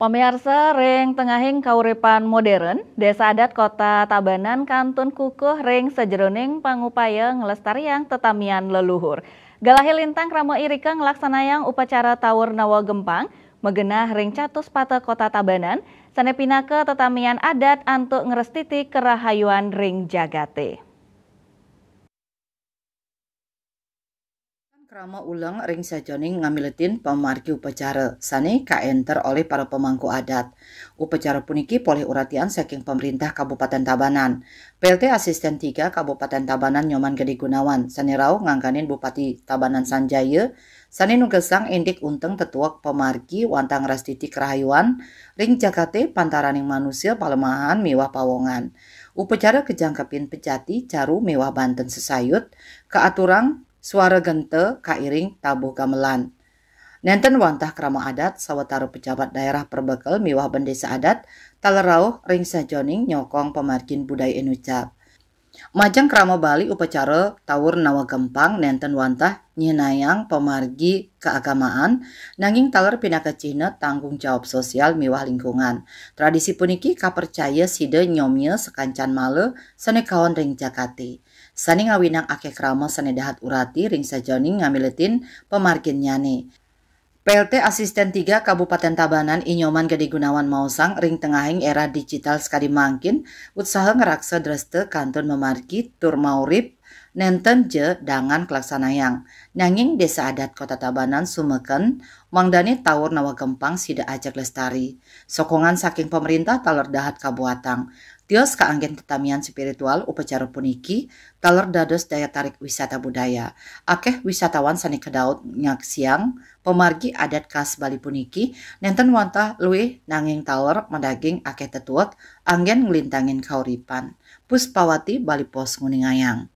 Pamirsa ring tengahing kauripan modern, Desa Adat Kota Tabanan Kantun Kukuh ring sajeroning pangupaya ngelestariang tetamian leluhur. Galahi lintang Ramo Irika ngelaksanayang upacara Tawur Nawa Gempang, megenah ring catus pata Kota Tabanan, sanepinake tetamian adat antuk ngerestiti kerahayuan ring jagate. Krama ulang ring sajoning ngamiletin pamargi upacara sane kaenter oleh para pemangku adat. Upacara puniki poleh uratian saking pemerintah Kabupaten Tabanan. PLT Asisten 3 Kabupaten Tabanan Nyoman Gede Gunawan sane rau ngangkanin Bupati Tabanan Sanjaya sane nugesang indik unteng tetuak pemargi wantang rastiti kerahayuan ring jakate pantaraning manusia palemahan miwah pawongan. Upacara kejangkepin pejati caru mewah Banten sesayut keaturang suara gente kairing tabuh gamelan. Nenten wantah krama adat sawetara pejabat daerah perbekel miwah bendesa adat talerauh ring sajoning nyokong pemargin budaya enucap. Majang krama Bali upacara Tawur Nawa Gempang nenten wantah nyenayang pemargi keagamaan nanging taler pinaka Cina tanggung jawab sosial miwah lingkungan. Tradisi puniki kapercaya side nyomye sekancan male sane kawan ring jakati. Sani ngawinang akeh krama sane dahat urati ring sajoning ngamiletin pemargin nyane. PLT Asisten 3 Kabupaten Tabanan Inyoman Gede Gunawan Mausang ring tengahing era digital sekali mangkin usaha ngeraksa dreste kantun memargi tur maurip nenten je dangan kelaksanayang. Nanging Desa Adat Kota Tabanan sumeken mangdani Tawur Nawa Gempang sida ajak lestari. Sokongan saking pemerintah taler dahat kabuatang. Tios kaanggen tetamian spiritual upacara puniki taler dados daya tarik wisata budaya. Akeh wisatawan sani kedaut nyak siang pemargi adat khas Bali puniki nenten wantah luwih nanging taler mendaging akeh tetuak anggen nglintangin kauripan. Puspawati Bali Pos Nguningayang.